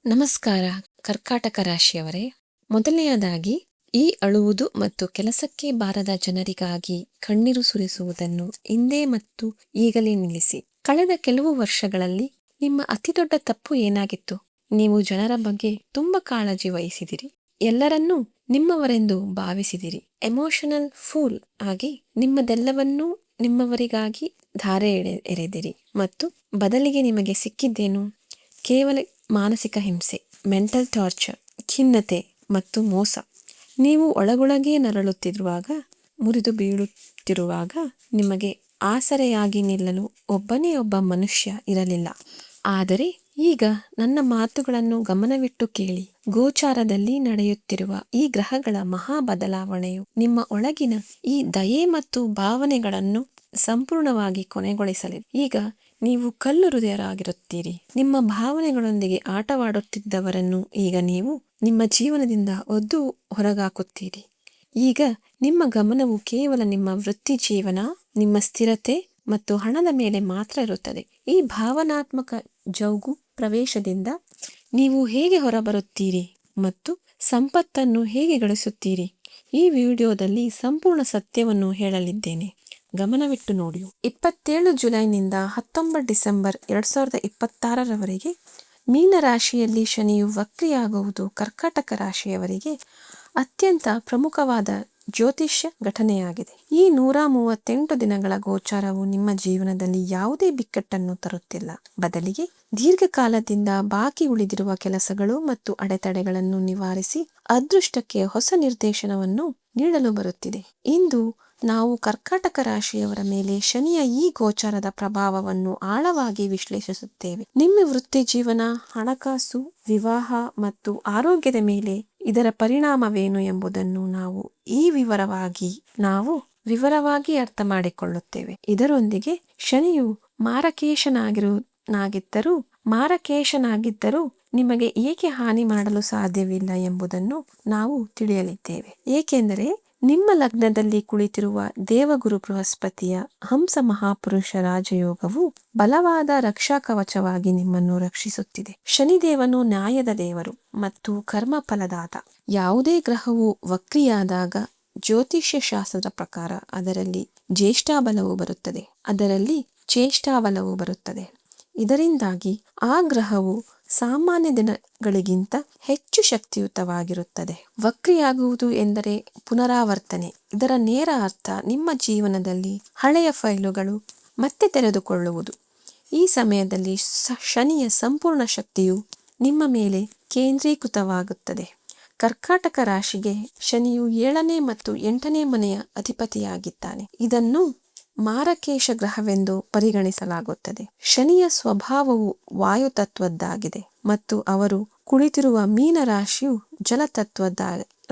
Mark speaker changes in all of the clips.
Speaker 1: ನಮಸ್ಕಾರ ಕರ್ಕಾಟಕ ರಾಶಿಯವರೇ. ಮೊದಲನೆಯದಾಗಿ ಈ ಅಳುವುದು ಮತ್ತು ಕೆಲಸಕ್ಕೆ ಬಾರದ ಜನರಿಗಾಗಿ ಕಣ್ಣೀರು ಸುರಿಸುವುದನ್ನು ಹಿಂದೆ ಮತ್ತು ಈಗಲೇ ನಿಲ್ಲಿಸಿ. ಕಳೆದ ಕೆಲವು ವರ್ಷಗಳಲ್ಲಿ ನಿಮ್ಮ ಅತಿದೊಡ್ಡ ತಪ್ಪು ಏನಾಗಿತ್ತು? ನೀವು ಜನರ ಬಗ್ಗೆ ತುಂಬಾ ಕಾಳಜಿ ವಹಿಸಿದಿರಿ, ಎಲ್ಲರನ್ನೂ ನಿಮ್ಮವರೆಂದು ಭಾವಿಸಿದಿರಿ, ಎಮೋಷನಲ್ ಫೂಲ್ ಆಗಿ ನಿಮ್ಮದೆಲ್ಲವನ್ನೂ ನಿಮ್ಮವರಿಗಾಗಿ ಧಾರೆ ಎರೆದಿರಿ ಮತ್ತು ಬದಲಿಗೆ ನಿಮಗೆ ಸಿಕ್ಕಿದ್ದೇನು? ಕೇವಲ ಮಾನಸಿಕ ಹಿಂಸೆ, ಮೆಂಟಲ್ ಟಾರ್ಚರ್, ಖಿನ್ನತೆ ಮತ್ತು ಮೋಸ. ನೀವು ಒಳಗೊಳಗೆ ನರಳುತ್ತಿರುವಾಗ, ಮುರಿದು ಬೀಳುತ್ತಿರುವಾಗ ನಿಮಗೆ ಆಸರೆಯಾಗಿ ನಿಲ್ಲಲು ಒಬ್ಬನೇ ಒಬ್ಬ ಮನುಷ್ಯ ಇರಲಿಲ್ಲ. ಆದರೆ ಈಗ ನನ್ನ ಮಾತುಗಳನ್ನು ಗಮನವಿಟ್ಟು ಕೇಳಿ. ಗೋಚಾರದಲ್ಲಿ ನಡೆಯುತ್ತಿರುವ ಈ ಗ್ರಹಗಳ ಮಹಾ ಬದಲಾವಣೆಯು ನಿಮ್ಮ ಒಳಗಿನ ಈ ದಯೆ ಮತ್ತು ಭಾವನೆಗಳನ್ನು ಸಂಪೂರ್ಣವಾಗಿ ಕೊನೆಗೊಳಿಸಲಿದೆ. ಈಗ ನೀವು ಕಲ್ಲು ಹೃದಯರಾಗಿರುತ್ತೀರಿ. ನಿಮ್ಮ ಭಾವನೆಗಳೊಂದಿಗೆ ಆಟವಾಡುತ್ತಿದ್ದವರನ್ನು ಈಗ ನೀವು ನಿಮ್ಮ ಜೀವನದಿಂದ ಒದ್ದು ಹೊರಗಾಕುತ್ತೀರಿ. ಈಗ ನಿಮ್ಮ ಗಮನವು ಕೇವಲ ನಿಮ್ಮ ವೃತ್ತಿ ಜೀವನ, ನಿಮ್ಮ ಸ್ಥಿರತೆ ಮತ್ತು ಹಣದ ಮೇಲೆ ಮಾತ್ರ ಇರುತ್ತದೆ. ಈ ಭಾವನಾತ್ಮಕ ಜೌಗು ಪ್ರವೇಶದಿಂದ ನೀವು ಹೇಗೆ ಹೊರಬರುತ್ತೀರಿ ಮತ್ತು ಸಂಪತ್ತನ್ನು ಹೇಗೆ ಗಳಿಸುತ್ತೀರಿ? ಈ ವಿಡಿಯೋದಲ್ಲಿ ಸಂಪೂರ್ಣ ಸತ್ಯವನ್ನು ಹೇಳಲಿದ್ದೇನೆ. ಗಮನವಿಟ್ಟು ನೋಡಿ. 27 ಜುಲೈನಿಂದ 19 ಡಿಸೆಂಬರ್ 2026ರವರೆಗೆ ಮೀನರಾಶಿಯಲ್ಲಿ ಶನಿಯು ವಕ್ರಿಯಾಗುವುದು ಕರ್ಕಾಟಕ ರಾಶಿಯವರಿಗೆ ಅತ್ಯಂತ ಪ್ರಮುಖವಾದ ಜ್ಯೋತಿಷ್ಯ ಘಟನೆಯಾಗಿದೆ. ಈ 138 ದಿನಗಳ ಗೋಚಾರವು ನಿಮ್ಮ ಜೀವನದಲ್ಲಿ ಯಾವುದೇ ಬಿಕ್ಕಟ್ಟನ್ನು ತರುತ್ತಿಲ್ಲ. ಬದಲಿಗೆ ದೀರ್ಘಕಾಲದಿಂದ ಬಾಕಿ ಉಳಿದಿರುವ ಕೆಲಸಗಳು ಮತ್ತು ಅಡೆತಡೆಗಳನ್ನು ನಿವಾರಿಸಿ ಅದೃಷ್ಟಕ್ಕೆ ಹೊಸ ನಿರ್ದೇಶನವನ್ನು ನೀಡಲು ಬರುತ್ತಿದೆ. ಇಂದು ನಾವು ಕರ್ಕಾಟಕ ರಾಶಿಯವರ ಮೇಲೆ ಶನಿಯ ಈ ಗೋಚಾರದ ಪ್ರಭಾವವನ್ನು ಆಳವಾಗಿ ವಿಶ್ಲೇಷಿಸುತ್ತೇವೆ. ನಿಮ್ಮ ವೃತ್ತಿ ಜೀವನ, ಹಣಕಾಸು, ವಿವಾಹ ಮತ್ತು ಆರೋಗ್ಯದ ಮೇಲೆ ಇದರ ಪರಿಣಾಮವೇನು ಎಂಬುದನ್ನು ನಾವು ವಿವರವಾಗಿ ಅರ್ಥ ಮಾಡಿಕೊಳ್ಳುತ್ತೇವೆ. ಇದರೊಂದಿಗೆ ಶನಿಯು ಮಾರಕೇಶನಾಗಿದ್ದರೂ ನಿಮಗೆ ಏಕೆ ಹಾನಿ ಮಾಡಲು ಸಾಧ್ಯವಿಲ್ಲ ಎಂಬುದನ್ನು ನಾವು ತಿಳಿಯಲಿದ್ದೇವೆ. ಏಕೆಂದರೆ ನಿಮ್ಮ ಲಗ್ನದಲ್ಲಿ ಕುಳಿತಿರುವ ದೇವಗುರು ಬೃಹಸ್ಪತಿಯ ಹಂಸ ಮಹಾಪುರುಷ ರಾಜಯೋಗವು ಬಲವಾದ ರಕ್ಷಾ ಕವಚವಾಗಿ ನಿಮ್ಮನ್ನು ರಕ್ಷಿಸುತ್ತಿದೆ. ಶನಿದೇವನು ನ್ಯಾಯದ ದೇವರು ಮತ್ತು ಕರ್ಮಫಲದಾತ. ಯಾವುದೇ ಗ್ರಹವು ವಕ್ರಿಯಾದಾಗ ಜ್ಯೋತಿಷ್ಯ ಶಾಸ್ತ್ರದ ಪ್ರಕಾರ ಅದರಲ್ಲಿ ಚೇಷ್ಟಾಬಲವು ಬರುತ್ತದೆ. ಇದರಿಂದಾಗಿ ಆ ಗ್ರಹವು ಸಾಮಾನ್ಯ ದಿನಗಳಿಗಿಂತ ಹೆಚ್ಚು ಶಕ್ತಿಯುತವಾಗಿರುತ್ತದೆ. ವಕ್ರಿಯಾಗುವುದು ಎಂದರೆ ಪುನರಾವರ್ತನೆ. ಇದರ ನೇರ ಅರ್ಥ ನಿಮ್ಮ ಜೀವನದಲ್ಲಿ ಹಳೆಯ ಫೈಲುಗಳು ಮತ್ತೆ ತೆರೆದುಕೊಳ್ಳುವುದು. ಈ ಸಮಯದಲ್ಲಿ ಶನಿಯ ಸಂಪೂರ್ಣ ಶಕ್ತಿಯು ನಿಮ್ಮ ಮೇಲೆ ಕೇಂದ್ರೀಕೃತವಾಗುತ್ತದೆ. ಕರ್ಕಾಟಕ ರಾಶಿಗೆ ಶನಿಯು 7ನೇ ಮತ್ತು 8ನೇ ಮನೆಯ ಅಧಿಪತಿಯಾಗಿದ್ದಾನೆ. ಇದನ್ನು ಮಾರಕೇಶ ಗ್ರಹವೆಂದು ಪರಿಗಣಿಸಲಾಗುತ್ತದೆ. ಶನಿಯ ಸ್ವಭಾವವು ವಾಯುತತ್ವದ್ದಾಗಿದೆ ಮತ್ತು ಅವರು ಕುಳಿತಿರುವ ಮೀನ ರಾಶಿಯು ಜಲತತ್ವದ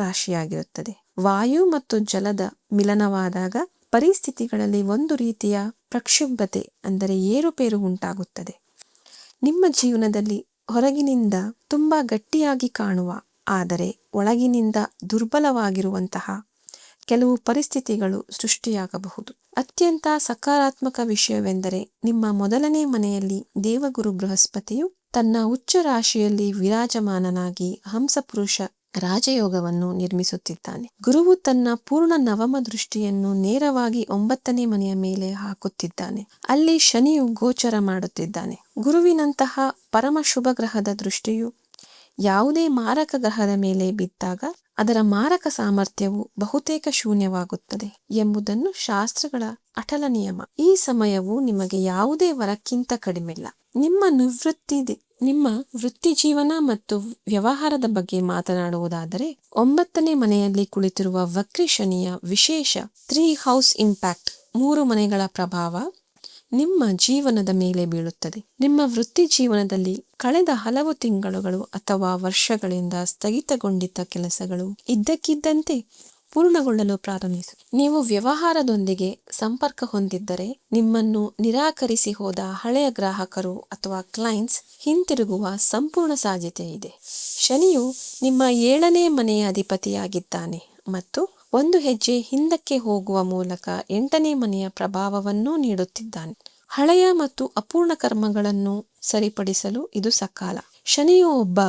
Speaker 1: ರಾಶಿಯಾಗಿರುತ್ತದೆ. ವಾಯು ಮತ್ತು ಜಲದ ಮಿಲನವಾದಾಗ ಪರಿಸ್ಥಿತಿಗಳಲ್ಲಿ ಒಂದು ರೀತಿಯ ಪ್ರಕ್ಷುಬ್ಧತೆ ಅಂದರೆ ಏರುಪೇರು ಉಂಟಾಗುತ್ತದೆ. ನಿಮ್ಮ ಜೀವನದಲ್ಲಿ ಹೊರಗಿನಿಂದ ತುಂಬಾ ಗಟ್ಟಿಯಾಗಿ ಕಾಣುವ ಆದರೆ ಒಳಗಿನಿಂದ ದುರ್ಬಲವಾಗಿರುವಂತಹ ಕೆಲವು ಪರಿಸ್ಥಿತಿಗಳು ಸೃಷ್ಟಿಯಾಗಬಹುದು. ಅತ್ಯಂತ ಸಕಾರಾತ್ಮಕ ವಿಷಯವೆಂದರೆ ನಿಮ್ಮ ಮೊದಲನೇ ಮನೆಯಲ್ಲಿ ದೇವಗುರು ಬೃಹಸ್ಪತಿಯು ತನ್ನ ಉಚ್ಚ ರಾಶಿಯಲ್ಲಿ ವಿರಾಜಮಾನನಾಗಿ ಹಂಸಪುರುಷ ರಾಜಯೋಗವನ್ನು ನಿರ್ಮಿಸುತ್ತಿದ್ದಾನೆ. ಗುರುವು ತನ್ನ ಪೂರ್ಣ ನವಮ ದೃಷ್ಟಿಯನ್ನು ನೇರವಾಗಿ 9ನೇ ಮನೆಯ ಮೇಲೆ ಹಾಕುತ್ತಿದ್ದಾನೆ. ಅಲ್ಲಿ ಶನಿಯು ಗೋಚರ ಮಾಡುತ್ತಿದ್ದಾನೆ. ಗುರುವಿನಂತಹ ಪರಮ ಶುಭ ಗ್ರಹದ ದೃಷ್ಟಿಯು ಯಾವುದೇ ಮಾರಕ ಗ್ರಹದ ಮೇಲೆ ಬಿದ್ದಾಗ ಅದರ ಮಾರಕ ಸಾಮರ್ಥ್ಯವು ಬಹುತೇಕ ಶೂನ್ಯವಾಗುತ್ತದೆ ಎಂಬುದನ್ನು ಶಾಸ್ತ್ರಗಳ ಅಟಲ ನಿಯಮ. ಈ ಸಮಯವು ನಿಮಗೆ ಯಾವುದೇ ವರಕ್ಕಿಂತ ಕಡಿಮೆಲ್ಲ. ನಿಮ್ಮ ವೃತ್ತಿ ಜೀವನ ಮತ್ತು ವ್ಯವಹಾರದ ಬಗ್ಗೆ ಮಾತನಾಡುವುದಾದರೆ 9ನೇ ಮನೆಯಲ್ಲಿ ಕುಳಿತಿರುವ ವಕ್ರಿ ಶನಿಯ ವಿಶೇಷ 3 ಹೌಸ್ ಇಂಪ್ಯಾಕ್ಟ್ 3 ಮನೆಗಳ ಪ್ರಭಾವ ನಿಮ್ಮ ಜೀವನದ ಮೇಲೆ ಬೀಳುತ್ತದೆ. ನಿಮ್ಮ ವೃತ್ತಿ ಜೀವನದಲ್ಲಿ ಕಳೆದ ಹಲವು ತಿಂಗಳುಗಳು ಅಥವಾ ವರ್ಷಗಳಿಂದ ಸ್ಥಗಿತಗೊಂಡಿದ್ದ ಕೆಲಸಗಳು ಇದ್ದಕ್ಕಿದ್ದಂತೆ ಪೂರ್ಣಗೊಳ್ಳಲು ಪ್ರಾರಂಭಿಸುತ್ತದೆ. ನೀವು ವ್ಯವಹಾರದೊಂದಿಗೆ ಸಂಪರ್ಕ ಹೊಂದಿದ್ದರೆ ನಿಮ್ಮನ್ನು ನಿರಾಕರಿಸಿ ಹೋದ ಹಳೆಯ ಗ್ರಾಹಕರು ಅಥವಾ ಕ್ಲೈಂಟ್ಸ್ ಹಿಂತಿರುಗುವ ಸಂಪೂರ್ಣ ಸಾಧ್ಯತೆ ಇದೆ. ಶನಿಯು ನಿಮ್ಮ 7ನೇ ಮನೆಯ ಅಧಿಪತಿಯಾಗಿದ್ದಾನೆ ಮತ್ತು ಒಂದು ಹೆಜ್ಜೆ ಹಿಂದಕ್ಕೆ ಹೋಗುವ ಮೂಲಕ 8ನೇ ಮನೆಯ ಪ್ರಭಾವವನ್ನು ನೀಡುತ್ತಿದ್ದಾನೆ. ಹಳೆಯ ಮತ್ತು ಅಪೂರ್ಣ ಕರ್ಮಗಳನ್ನು ಸರಿಪಡಿಸಲು ಇದು ಸಕಾಲ. ಶನಿಯು ಒಬ್ಬ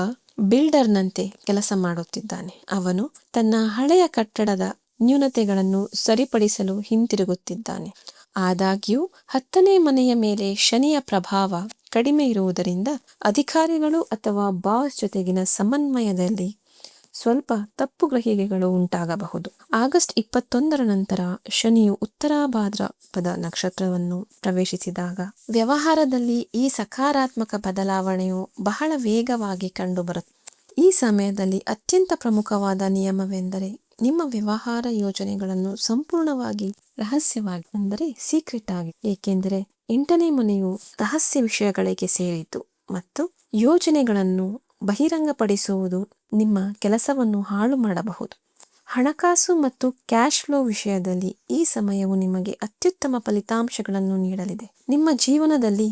Speaker 1: ಬಿಲ್ಡರ್ನಂತೆ ಕೆಲಸ ಮಾಡುತ್ತಿದ್ದಾನೆ. ಅವನು ತನ್ನ ಹಳೆಯ ಕಟ್ಟಡದ ನ್ಯೂನತೆಗಳನ್ನು ಸರಿಪಡಿಸಲು ಹಿಂತಿರುಗುತ್ತಿದ್ದಾನೆ. ಆದಾಗ್ಯೂ 10ನೇ ಮನೆಯ ಮೇಲೆ ಶನಿಯ ಪ್ರಭಾವ ಕಡಿಮೆ ಇರುವುದರಿಂದ ಅಧಿಕಾರಿಗಳು ಅಥವಾ ಬಾಸ್ ಜೊತೆಗಿನ ಸಮನ್ವಯದಲ್ಲಿ ಸ್ವಲ್ಪ ತಪ್ಪು ಗ್ರಹಿಕೆಗಳು ಉಂಟಾಗಬಹುದು. ಆಗಸ್ಟ್ 21ರ ನಂತರ ಶನಿಯು ಉತ್ತರ ಭಾದ್ರಪದ ನಕ್ಷತ್ರವನ್ನು ಪ್ರವೇಶಿಸಿದಾಗ ವ್ಯವಹಾರದಲ್ಲಿ ಈ ಸಕಾರಾತ್ಮಕ ಬದಲಾವಣೆಯು ಬಹಳ ವೇಗವಾಗಿ ಕಂಡುಬರುತ್ತದೆ. ಈ ಸಮಯದಲ್ಲಿ ಅತ್ಯಂತ ಪ್ರಮುಖವಾದ ನಿಯಮವೆಂದರೆ ನಿಮ್ಮ ವ್ಯವಹಾರ ಯೋಜನೆಗಳನ್ನು ಸಂಪೂರ್ಣವಾಗಿ ರಹಸ್ಯವಾಗಿ, ಅಂದರೆ ಸೀಕ್ರೆಟ್ ಆಗಿ, ಏಕೆಂದರೆ 8ನೇ ಮನೆಯು ರಹಸ್ಯ ವಿಷಯಗಳಿಗೆ ಸೇರಿತು ಮತ್ತು ಯೋಜನೆಗಳನ್ನು ಬಹಿರಂಗಪಡಿಸುವುದು ನಿಮ್ಮ ಕೆಲಸವನ್ನು ಹಾಳು ಮಾಡಬಹುದು. ಹಣಕಾಸು ಮತ್ತು ಕ್ಯಾಶ್ ಫ್ಲೋ ವಿಷಯದಲ್ಲಿ ಈ ಸಮಯವು ನಿಮಗೆ ಅತ್ಯುತ್ತಮ ಫಲಿತಾಂಶಗಳನ್ನು ನೀಡಲಿದೆ. ನಿಮ್ಮ ಜೀವನದಲ್ಲಿ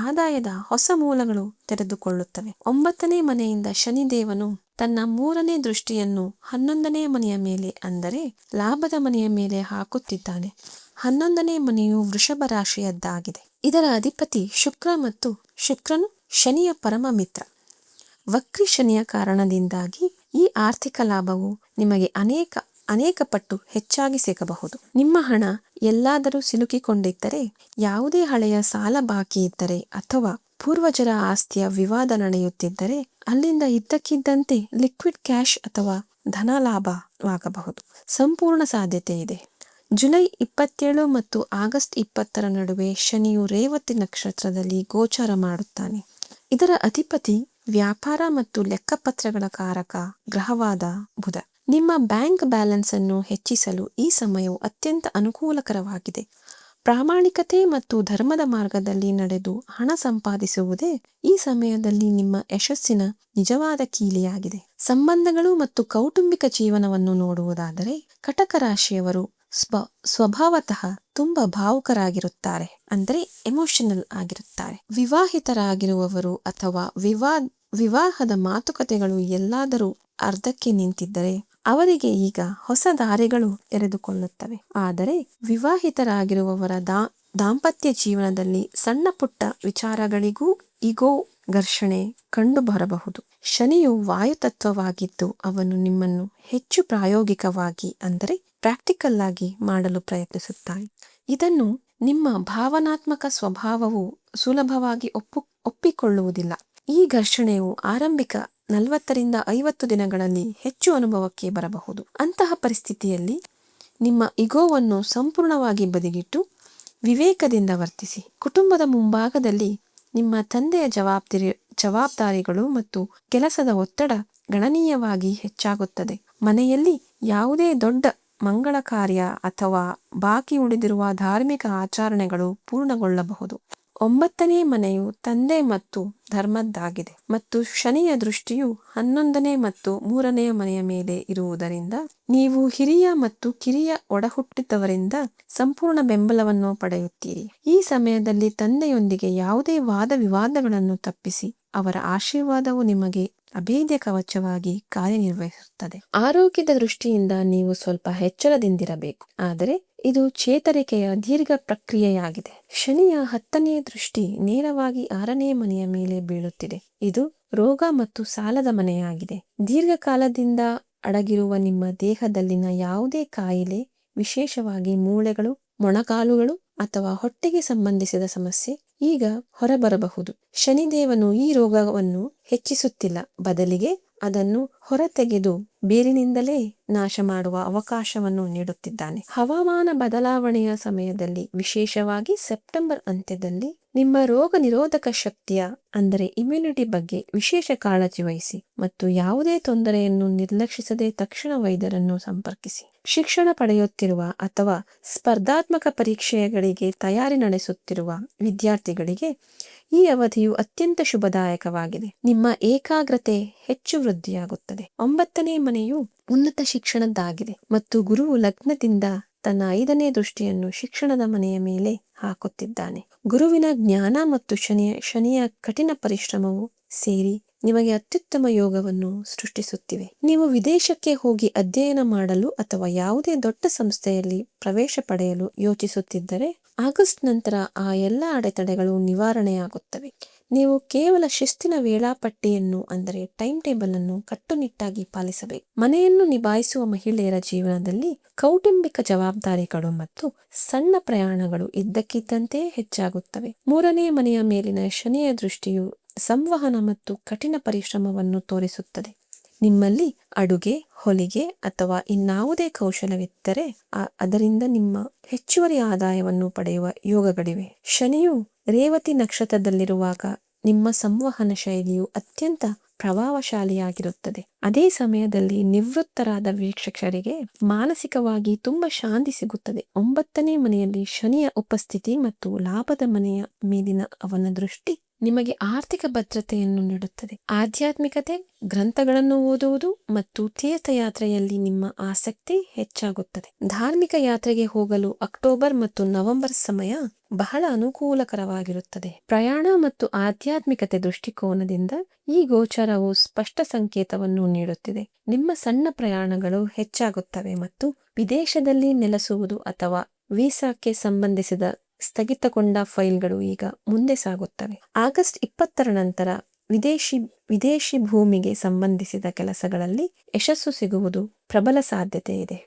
Speaker 1: ಆದಾಯದ ಹೊಸ ಮೂಲಗಳು ತೆರೆದುಕೊಳ್ಳುತ್ತವೆ. 9ನೇ ಮನೆಯಿಂದ ಶನಿದೇವನು ತನ್ನ 3ನೇ ದೃಷ್ಟಿಯನ್ನು 11ನೇ ಮನೆಯ ಮೇಲೆ, ಅಂದರೆ ಲಾಭದ ಮನೆಯ ಮೇಲೆ ಹಾಕುತ್ತಿದ್ದಾನೆ. 11ನೇ ಮನೆಯು ವೃಷಭ ರಾಶಿಯದ್ದಾಗಿದೆ. ಇದರ ಅಧಿಪತಿ ಶುಕ್ರ ಮತ್ತು ಶುಕ್ರನು ಶನಿಯ ಪರಮ ಮಿತ್ರ. ವಕ್ರಿ ಶನಿಯ ಕಾರಣದಿಂದಾಗಿ ಈ ಆರ್ಥಿಕ ಲಾಭವು ನಿಮಗೆ ಅನೇಕ ಪಟ್ಟು ಹೆಚ್ಚಾಗಿ ಸಿಗಬಹುದು. ನಿಮ್ಮ ಹಣ ಎಲ್ಲಾದರೂ ಸಿಲುಕಿಕೊಂಡಿದ್ದರೆ, ಯಾವುದೇ ಹಳೆಯ ಸಾಲ ಬಾಕಿ ಇದ್ದರೆ ಅಥವಾ ಪೂರ್ವಜರ ಆಸ್ತಿಯ ವಿವಾದ ನಡೆಯುತ್ತಿದ್ದರೆ ಅಲ್ಲಿಂದ ಇದ್ದಕ್ಕಿದ್ದಂತೆ ಲಿಕ್ವಿಡ್ ಕ್ಯಾಶ್ ಅಥವಾ ಧನ ಲಾಭವಾಗಬಹುದು. ಸಂಪೂರ್ಣ ಸಾಧ್ಯತೆ ಇದೆ. ಜುಲೈ 27 ಮತ್ತು ಆಗಸ್ಟ್ 20ರ ನಡುವೆ ಶನಿಯು ರೇವತಿ ನಕ್ಷತ್ರದಲ್ಲಿ ಗೋಚಾರ ಮಾಡುತ್ತಾನೆ. ಇದರ ಅಧಿಪತಿ ವ್ಯಾಪಾರ ಮತ್ತು ಲೆಕ್ಕಪತ್ರಗಳ ಕಾರಕ ಗ್ರಹವಾದ ಬುಧ. ನಿಮ್ಮ ಬ್ಯಾಂಕ್ ಬ್ಯಾಲೆನ್ಸ್ ಅನ್ನು ಹೆಚ್ಚಿಸಲು ಈ ಸಮಯವು ಅತ್ಯಂತ ಅನುಕೂಲಕರವಾಗಿದೆ. ಪ್ರಾಮಾಣಿಕತೆ ಮತ್ತು ಧರ್ಮದ ಮಾರ್ಗದಲ್ಲಿ ನಡೆದು ಹಣ ಸಂಪಾದಿಸುವುದೇ ಈ ಸಮಯದಲ್ಲಿ ನಿಮ್ಮ ಯಶಸ್ಸಿನ ನಿಜವಾದ ಕೀಲಿಯಾಗಿದೆ. ಸಂಬಂಧಗಳು ಮತ್ತು ಕೌಟುಂಬಿಕ ಜೀವನವನ್ನು ನೋಡುವುದಾದರೆ ಕಟಕ ರಾಶಿಯವರು ಸ್ವಭಾವತಃ ತುಂಬಾ ಭಾವುಕರಾಗಿರುತ್ತಾರೆ, ಅಂದರೆ ಎಮೋಷನಲ್ ಆಗಿರುತ್ತಾರೆ. ವಿವಾಹಿತರಾಗಿರುವವರು ಅಥವಾ ವಿವಾಹದ ಮಾತುಕತೆಗಳು ಎಲ್ಲಾದರೂ ಅರ್ಧಕ್ಕೆ ನಿಂತಿದ್ದರೆ ಅವರಿಗೆ ಈಗ ಹೊಸ ದಾರಿಗಳು ತೆರೆದುಕೊಳ್ಳುತ್ತವೆ. ಆದರೆ ವಿವಾಹಿತರಾಗಿರುವವರ ದಾಂಪತ್ಯ ಜೀವನದಲ್ಲಿ ಸಣ್ಣ ಪುಟ್ಟ ವಿಚಾರಗಳಿಗೂ ಈಗೋ ಘರ್ಷಣೆ ಕಂಡು ಬರಬಹುದು. ಶನಿಯು ವಾಯುತತ್ವವಾಗಿದ್ದು ಅವನು ನಿಮ್ಮನ್ನು ಹೆಚ್ಚು ಪ್ರಾಯೋಗಿಕವಾಗಿ, ಅಂದರೆ ಪ್ರಾಕ್ಟಿಕಲ್ ಆಗಿ ಮಾಡಲು ಪ್ರಯತ್ನಿಸುತ್ತಾನೆ. ಇದನ್ನು ನಿಮ್ಮ ಭಾವನಾತ್ಮಕ ಸ್ವಭಾವವು ಸುಲಭವಾಗಿ ಒಪ್ಪಿಕೊಳ್ಳುವುದಿಲ್ಲ. ಈ ಘರ್ಷಣೆಯು ಆರಂಭಿಕ 40ರಿಂದ 50 ದಿನಗಳಲ್ಲಿ ಹೆಚ್ಚು ಅನುಭವಕ್ಕೆ ಬರಬಹುದು. ಅಂತಹ ಪರಿಸ್ಥಿತಿಯಲ್ಲಿ ನಿಮ್ಮ ಇಗೋವನ್ನು ಸಂಪೂರ್ಣವಾಗಿ ಬದಿಗಿಟ್ಟು ವಿವೇಕದಿಂದ ವರ್ತಿಸಿ. ಕುಟುಂಬದ ಮುಂಭಾಗದಲ್ಲಿ ನಿಮ್ಮ ತಂದೆಯ ಜವಾಬ್ದಾರಿಗಳು ಮತ್ತು ಕೆಲಸದ ಒತ್ತಡ ಗಣನೀಯವಾಗಿ ಹೆಚ್ಚಾಗುತ್ತದೆ. ಮನೆಯಲ್ಲಿ ಯಾವುದೇ ದೊಡ್ಡ ಮಂಗಳ ಕಾರ್ಯ ಅಥವಾ ಬಾಕಿ ಉಳಿದಿರುವ ಧಾರ್ಮಿಕ ಆಚರಣೆಗಳು ಪೂರ್ಣಗೊಳ್ಳಬಹುದು. 9ನೇ ಮನೆಯು ತಂದೆ ಮತ್ತು ಧರ್ಮದ್ದಾಗಿದೆ ಮತ್ತು ಶನಿಯ ದೃಷ್ಟಿಯು 11ನೇ ಮತ್ತು 3ನೇ ಮನೆಯ ಮೇಲೆ ಇರುವುದರಿಂದ ನೀವು ಹಿರಿಯ ಮತ್ತು ಕಿರಿಯ ಒಡಹುಟ್ಟಿದವರಿಂದ ಸಂಪೂರ್ಣ ಬೆಂಬಲವನ್ನು ಪಡೆಯುತ್ತೀರಿ. ಈ ಸಮಯದಲ್ಲಿ ತಂದೆಯೊಂದಿಗೆ ಯಾವುದೇ ವಾದ ವಿವಾದಗಳನ್ನು ತಪ್ಪಿಸಿ ಅವರ ಆಶೀರ್ವಾದವು ನಿಮಗೆ ಅಭೇದ್ಯ ಕವಚವಾಗಿ ಕಾರ್ಯನಿರ್ವಹಿಸುತ್ತದೆ. ಆರೋಗ್ಯದ ದೃಷ್ಟಿಯಿಂದ ನೀವು ಸ್ವಲ್ಪ ಎಚ್ಚರದಿಂದಿರಬೇಕು, ಆದರೆ ಇದು ಚೇತರಿಕೆಯ ದೀರ್ಘ ಪ್ರಕ್ರಿಯೆಯಾಗಿದೆ. ಶನಿಯ 10ನೇ ದೃಷ್ಟಿ ನೇರವಾಗಿ 6ನೇ ಮನೆಯ ಮೇಲೆ ಬೀಳುತ್ತಿದೆ. ಇದು ರೋಗ ಮತ್ತು ಸಾಲದ ಮನೆಯಾಗಿದೆ. ದೀರ್ಘಕಾಲದಿಂದ ಅಡಗಿರುವ ನಿಮ್ಮ ದೇಹದಲ್ಲಿನ ಯಾವುದೇ ಕಾಯಿಲೆ, ವಿಶೇಷವಾಗಿ ಮೂಳೆಗಳು, ಮೊಣಕಾಲುಗಳು ಅಥವಾ ಹೊಟ್ಟೆಗೆ ಸಂಬಂಧಿಸಿದ ಸಮಸ್ಯೆ ಈಗ ಹೊರಬರಬಹುದು. ಶನಿದೇವನು ಈ ರೋಗವನ್ನು ಹೆಚ್ಚಿಸುತ್ತಿಲ್ಲ, ಬದಲಿಗೆ ಅದನ್ನು ಹೊರತೆಗೆದು ಬೇರಿನಿಂದಲೇ ನಾಶ ಮಾಡುವ ಅವಕಾಶವನ್ನು ನೀಡುತ್ತಿದ್ದಾನೆ. ಹವಾಮಾನ ಬದಲಾವಣೆಯ ಸಮಯದಲ್ಲಿ, ವಿಶೇಷವಾಗಿ ಸೆಪ್ಟೆಂಬರ್ ಅಂತ್ಯದಲ್ಲಿ, ನಿಮ್ಮ ರೋಗ ನಿರೋಧಕ ಶಕ್ತಿಯ, ಅಂದರೆ ಇಮ್ಯುನಿಟಿ ಬಗ್ಗೆ ವಿಶೇಷ ಕಾಳಜಿ ವಹಿಸಿ ಮತ್ತು ಯಾವುದೇ ತೊಂದರೆಯನ್ನು ನಿರ್ಲಕ್ಷಿಸದೆ ತಕ್ಷಣ ವೈದ್ಯರನ್ನು ಸಂಪರ್ಕಿಸಿ. ಶಿಕ್ಷಣ ಪಡೆಯುತ್ತಿರುವ ಅಥವಾ ಸ್ಪರ್ಧಾತ್ಮಕ ಪರೀಕ್ಷೆಗಳಿಗೆ ತಯಾರಿ ನಡೆಸುತ್ತಿರುವ ವಿದ್ಯಾರ್ಥಿಗಳಿಗೆ ಈ ಅವಧಿಯು ಅತ್ಯಂತ ಶುಭದಾಯಕವಾಗಿದೆ. ನಿಮ್ಮ ಏಕಾಗ್ರತೆ ಹೆಚ್ಚು ವೃದ್ಧಿಯಾಗುತ್ತದೆ. 9ನೇ ಮನೆಯು ಉನ್ನತ ಶಿಕ್ಷಣದ್ದಾಗಿದೆ ಮತ್ತು ಗುರುವು ಲಗ್ನದಿಂದ ತನ್ನ 5ನೇ ದೃಷ್ಟಿಯನ್ನು ಶಿಕ್ಷಣದ ಮನೆಯ ಮೇಲೆ ಹಾಕುತ್ತಿದ್ದಾನೆ. ಗುರುವಿನ ಜ್ಞಾನ ಮತ್ತು ಶನಿಯ ಕಠಿಣ ಪರಿಶ್ರಮವು ಸೇರಿ ನಿಮಗೆ ಅತ್ಯುತ್ತಮ ಯೋಗವನ್ನು ಸೃಷ್ಟಿಸುತ್ತಿವೆ. ನೀವು ವಿದೇಶಕ್ಕೆ ಹೋಗಿ ಅಧ್ಯಯನ ಮಾಡಲು ಅಥವಾ ಯಾವುದೇ ದೊಡ್ಡ ಸಂಸ್ಥೆಯಲ್ಲಿ ಪ್ರವೇಶ ಪಡೆಯಲು ಯೋಚಿಸುತ್ತಿದ್ದರೆ ಆಗಸ್ಟ್ ನಂತರ ಆ ಎಲ್ಲ ಅಡೆತಡೆಗಳು ನಿವಾರಣೆಯಾಗುತ್ತವೆ. ನೀವು ಕೇವಲ ಶಿಸ್ತಿನ ವೇಳಾಪಟ್ಟಿಯನ್ನು ಅಂದರೆ ಟೈಮ್ ಟೇಬಲ್ ಅನ್ನು ಕಟ್ಟುನಿಟ್ಟಾಗಿ ಪಾಲಿಸಬೇಕು. ಮನೆಯನ್ನು ನಿಭಾಯಿಸುವ ಮಹಿಳೆಯರ ಜೀವನದಲ್ಲಿ ಕೌಟುಂಬಿಕ ಜವಾಬ್ದಾರಿಗಳು ಮತ್ತು ಸಣ್ಣ ಪ್ರಯಾಣಗಳು ಇದ್ದಕ್ಕಿದ್ದಂತೆ ಹೆಚ್ಚಾಗುತ್ತವೆ. 3ನೇ ಮನೆಯ ಮೇಲಿನ ಶನಿಯ ದೃಷ್ಟಿಯು ಸಂವಹನ ಮತ್ತು ಕಠಿಣ ಪರಿಶ್ರಮವನ್ನು ತೋರಿಸುತ್ತದೆ. ನಿಮ್ಮಲ್ಲಿ ಅಡುಗೆ, ಹೊಲಿಗೆ ಅಥವಾ ಇನ್ನಾವುದೇ ಕೌಶಲವಿದ್ದರೆ ಅದರಿಂದ ನಿಮ್ಮ ಹೆಚ್ಚುವರಿ ಆದಾಯವನ್ನು ಪಡೆಯುವ ಯೋಗಗಳಿವೆ. ಶನಿಯು ರೇವತಿ ನಕ್ಷತ್ರದಲ್ಲಿರುವಾಗ ನಿಮ್ಮ ಸಂವಹನ ಶೈಲಿಯು ಅತ್ಯಂತ ಪ್ರಭಾವಶಾಲಿಯಾಗಿರುತ್ತದೆ. ಅದೇ ಸಮಯದಲ್ಲಿ ನಿವೃತ್ತರಾದ ವೀಕ್ಷಕರಿಗೆ ಮಾನಸಿಕವಾಗಿ ತುಂಬಾ ಶಾಂತಿ ಸಿಗುತ್ತದೆ. 9ನೇ ಮನೆಯಲ್ಲಿ ಶನಿಯ ಉಪಸ್ಥಿತಿ ಮತ್ತು ಲಾಭದ ಮನೆಯ ಮೇಲಿನ ಅವನ ದೃಷ್ಟಿ ನಿಮಗೆ ಆರ್ಥಿಕ ಭದ್ರತೆಯನ್ನು ನೀಡುತ್ತದೆ. ಆಧ್ಯಾತ್ಮಿಕತೆ, ಗ್ರಂಥಗಳನ್ನು ಓದುವುದು ಮತ್ತು ತೀರ್ಥಯಾತ್ರೆಯಲ್ಲಿ ನಿಮ್ಮ ಆಸಕ್ತಿ ಹೆಚ್ಚಾಗುತ್ತದೆ. ಧಾರ್ಮಿಕ ಯಾತ್ರೆಗೆ ಹೋಗಲು ಅಕ್ಟೋಬರ್ ಮತ್ತು ನವೆಂಬರ್ ಸಮಯ ಬಹಳ ಅನುಕೂಲಕರವಾಗಿರುತ್ತದೆ. ಪ್ರಯಾಣ ಮತ್ತು ಆಧ್ಯಾತ್ಮಿಕತೆ ದೃಷ್ಟಿಕೋನದಿಂದ ಈ ಗೋಚರವು ಸ್ಪಷ್ಟ ಸಂಕೇತವನ್ನು ನೀಡುತ್ತಿದೆ. ನಿಮ್ಮ ಸಣ್ಣ ಪ್ರಯಾಣಗಳು ಹೆಚ್ಚಾಗುತ್ತವೆ ಮತ್ತು ವಿದೇಶದಲ್ಲಿ ನೆಲೆಸುವುದು ಅಥವಾ ವೀಸಾಕ್ಕೆ ಸಂಬಂಧಿಸಿದ ಸ್ಥಗಿತಗೊಂಡ ಫೈಲ್ಗಳು ಈಗ ಮುಂದೆ ಸಾಗುತ್ತವೆ. ಆಗಸ್ಟ್ 20ರ ನಂತರ ವಿದೇಶಿ ಭೂಮಿಗೆ ಸಂಬಂಧಿಸಿದ ಕೆಲಸಗಳಲ್ಲಿ ಯಶಸ್ಸು ಸಿಗುವುದು ಪ್ರಬಲ ಸಾಧ್ಯತೆ ಇದೆ.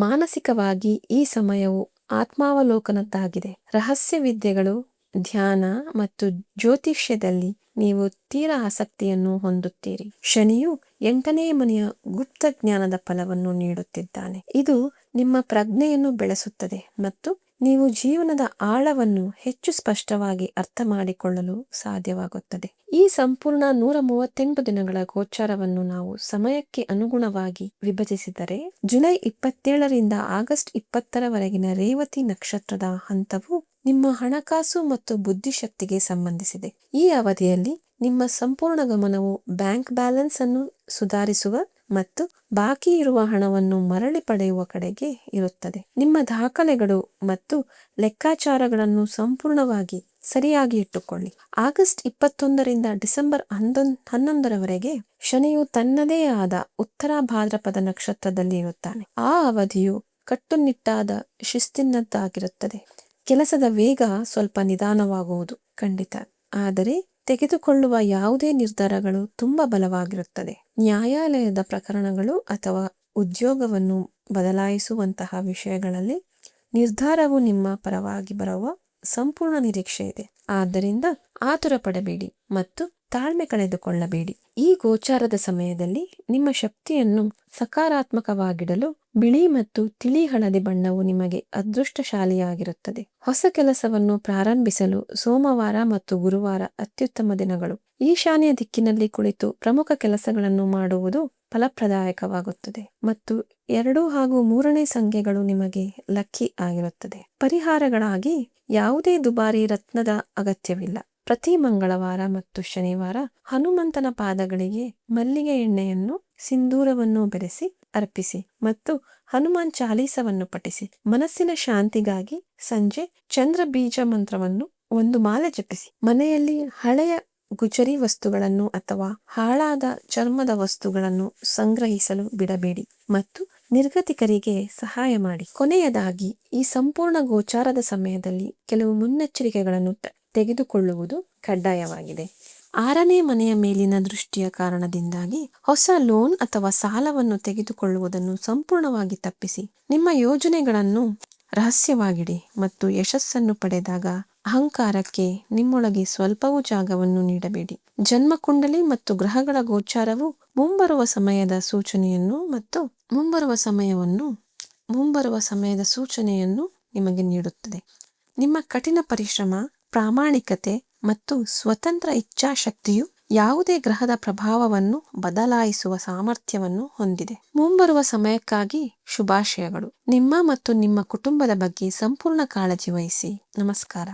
Speaker 1: ಮಾನಸಿಕವಾಗಿ ಈ ಸಮಯವು ಆತ್ಮಾವಲೋಕನದ್ದಾಗಿದೆ. ರಹಸ್ಯ ವಿದ್ಯೆಗಳು, ಧ್ಯಾನ ಮತ್ತು ಜ್ಯೋತಿಷ್ಯದಲ್ಲಿ ನೀವು ತೀರಾ ಆಸಕ್ತಿಯನ್ನು ಹೊಂದುತ್ತೀರಿ. ಶನಿಯು 8ನೇ ಮನೆಯ ಗುಪ್ತ ಜ್ಞಾನದ ಫಲವನ್ನು ನೀಡುತ್ತಿದ್ದಾನೆ. ಇದು ನಿಮ್ಮ ಪ್ರಜ್ಞೆಯನ್ನು ಬೆಳೆಸುತ್ತದೆ ಮತ್ತು ನೀವು ಜೀವನದ ಆಳವನ್ನು ಹೆಚ್ಚು ಸ್ಪಷ್ಟವಾಗಿ ಅರ್ಥ ಮಾಡಿಕೊಳ್ಳಲು ಸಾಧ್ಯವಾಗುತ್ತದೆ. ಈ ಸಂಪೂರ್ಣ 138 ದಿನಗಳ ಗೋಚಾರವನ್ನು ನಾವು ಸಮಯಕ್ಕೆ ಅನುಗುಣವಾಗಿ ವಿಭಜಿಸಿದರೆ, ಜುಲೈ 27ರಿಂದ ಆಗಸ್ಟ್ 20ರವರೆಗಿನ ರೇವತಿ ನಕ್ಷತ್ರದ ಹಂತವು ನಿಮ್ಮ ಹಣಕಾಸು ಮತ್ತು ಬುದ್ಧಿಶಕ್ತಿಗೆ ಸಂಬಂಧಿಸಿದೆ. ಈ ಅವಧಿಯಲ್ಲಿ ನಿಮ್ಮ ಸಂಪೂರ್ಣ ಗಮನವು ಬ್ಯಾಂಕ್ ಬ್ಯಾಲೆನ್ಸ್ ಅನ್ನು ಸುಧಾರಿಸುವ ಮತ್ತು ಬಾಕಿ ಇರುವ ಹಣವನ್ನು ಮರಳಿ ಪಡೆಯುವ ಕಡೆಗೆ ಇರುತ್ತದೆ. ನಿಮ್ಮ ದಾಖಲೆಗಳು ಮತ್ತು ಲೆಕ್ಕಾಚಾರಗಳನ್ನು ಸಂಪೂರ್ಣವಾಗಿ ಸರಿಯಾಗಿ ಇಟ್ಟುಕೊಳ್ಳಿ. ಆಗಸ್ಟ್ 21ರಿಂದ ಡಿಸೆಂಬರ್ 11ರವರೆಗೆ ಶನಿಯು ತನ್ನದೇ ಆದ ಉತ್ತರ ಭಾದ್ರಪದ ನಕ್ಷತ್ರದಲ್ಲಿ ಇರುತ್ತಾನೆ. ಆ ಅವಧಿಯು ಕಟ್ಟುನಿಟ್ಟಾದ ಶಿಸ್ತಿನದ್ದಾಗಿರುತ್ತದೆ. ಕೆಲಸದ ವೇಗ ಸ್ವಲ್ಪ ನಿಧಾನವಾಗುವುದು ಖಂಡಿತ, ಆದರೆ ತೆಗೆದುಕೊಳ್ಳುವ ಯಾವುದೇ ನಿರ್ಧಾರಗಳು ತುಂಬಾ ಬಲವಾಗಿರುತ್ತದೆ. ನ್ಯಾಯಾಲಯದ ಪ್ರಕರಣಗಳು ಅಥವಾ ಉದ್ಯೋಗವನ್ನು ಬದಲಾಯಿಸುವಂತಹ ವಿಷಯಗಳಲ್ಲಿ ನಿರ್ಧಾರವು ನಿಮ್ಮ ಪರವಾಗಿ ಬರುವ ಸಂಪೂರ್ಣ ನಿರೀಕ್ಷೆ ಇದೆ. ಆದ್ದರಿಂದ ಆತುರ ಪಡಬೇಡಿ ಮತ್ತು ತಾಳ್ಮೆ ಕಳೆದುಕೊಳ್ಳಬೇಡಿ. ಈ ಗೋಚಾರದ ಸಮಯದಲ್ಲಿ ನಿಮ್ಮ ಶಕ್ತಿಯನ್ನು ಸಕಾರಾತ್ಮಕವಾಗಿಡಲು ಬಿಳಿ ಮತ್ತು ತಿಳಿ ಹಳದಿ ಬಣ್ಣವು ನಿಮಗೆ ಅದೃಷ್ಟಶಾಲಿಯಾಗಿರುತ್ತದೆ. ಹೊಸ ಕೆಲಸವನ್ನು ಪ್ರಾರಂಭಿಸಲು ಸೋಮವಾರ ಮತ್ತು ಗುರುವಾರ ಅತ್ಯುತ್ತಮ ದಿನಗಳು. ಈಶಾನ್ಯ ದಿಕ್ಕಿನಲ್ಲಿ ಕುಳಿತು ಪ್ರಮುಖ ಕೆಲಸಗಳನ್ನು ಮಾಡುವುದು ಫಲಪ್ರದಾಯಕವಾಗುತ್ತದೆ ಮತ್ತು 2 ಹಾಗೂ 3ನೇ ಸಂಖ್ಯೆಗಳು ನಿಮಗೆ ಲಕ್ಕಿ ಆಗಿರುತ್ತದೆ. ಪರಿಹಾರಗಳಾಗಿ ಯಾವುದೇ ದುಬಾರಿ ರತ್ನದ ಅಗತ್ಯವಿಲ್ಲ. ಪ್ರತಿ ಮಂಗಳವಾರ ಮತ್ತು ಶನಿವಾರ ಹನುಮಂತನ ಪಾದಗಳಿಗೆ ಮಲ್ಲಿಗೆ ಎಣ್ಣೆಯನ್ನು ಸಿಂಧೂರವನ್ನು ಬೆರೆಸಿ ಅರ್ಪಿಸಿ ಮತ್ತು ಹನುಮಾನ್ ಚಾಲೀಸವನ್ನು ಪಠಿಸಿ. ಮನಸ್ಸಿನ ಶಾಂತಿಗಾಗಿ ಸಂಜೆ ಚಂದ್ರ ಬೀಜ ಮಂತ್ರವನ್ನು 1 ಮಾಲೆ ಜಪಿಸಿ. ಮನೆಯಲ್ಲಿ ಹಳೆಯ ಗುಜರಿ ವಸ್ತುಗಳನ್ನು ಅಥವಾ ಹಾಳಾದ ಚರ್ಮದ ವಸ್ತುಗಳನ್ನು ಸಂಗ್ರಹಿಸಲು ಬಿಡಬೇಡಿ ಮತ್ತು ನಿರ್ಗತಿಕರಿಗೆ ಸಹಾಯ ಮಾಡಿ. ಕೊನೆಯದಾಗಿ, ಈ ಸಂಪೂರ್ಣ ಗೋಚಾರದ ಸಮಯದಲ್ಲಿ ಕೆಲವು ಮುನ್ನೆಚ್ಚರಿಕೆಗಳನ್ನು ತೆಗೆದುಕೊಳ್ಳುವುದು ಕಡ್ಡಾಯವಾಗಿದೆ. 6ನೇ ಮನೆಯ ಮೇಲಿನ ದೃಷ್ಟಿಯ ಕಾರಣದಿಂದಾಗಿ ಹೊಸ ಲೋನ್ ಅಥವಾ ಸಾಲವನ್ನು ತೆಗೆದುಕೊಳ್ಳುವುದನ್ನು ಸಂಪೂರ್ಣವಾಗಿ ತಪ್ಪಿಸಿ. ನಿಮ್ಮ ಯೋಜನೆಗಳನ್ನು ರಹಸ್ಯವಾಗಿಡಿ ಮತ್ತು ಯಶಸ್ಸನ್ನು ಪಡೆದಾಗ ಅಹಂಕಾರಕ್ಕೆ ನಿಮ್ಮೊಳಗೆ ಸ್ವಲ್ಪವೂ ಜಾಗವನ್ನು ನೀಡಬೇಡಿ. ಜನ್ಮಕುಂಡಲಿ ಮತ್ತು ಗ್ರಹಗಳ ಗೋಚಾರವು ಮುಂಬರುವ ಸಮಯದ ಸೂಚನೆಯನ್ನು ನಿಮಗೆ ನೀಡುತ್ತದೆ. ನಿಮ್ಮ ಕಠಿಣ ಪರಿಶ್ರಮ, ಪ್ರಾಮಾಣಿಕತೆ ಮತ್ತು ಸ್ವತಂತ್ರ ಇಚ್ಛಾಶಕ್ತಿಯು ಯಾವುದೇ ಗ್ರಹದ ಪ್ರಭಾವವನ್ನು ಬದಲಾಯಿಸುವ ಸಾಮರ್ಥ್ಯವನ್ನು ಹೊಂದಿದೆ. ಮುಂಬರುವ ಸಮಯಕ್ಕಾಗಿ ಶುಭಾಶಯಗಳು. ನಿಮ್ಮ ಮತ್ತು ನಿಮ್ಮ ಕುಟುಂಬದ ಬಗ್ಗೆ ಸಂಪೂರ್ಣ ಕಾಳಜಿ ವಹಿಸಿ. ನಮಸ್ಕಾರ.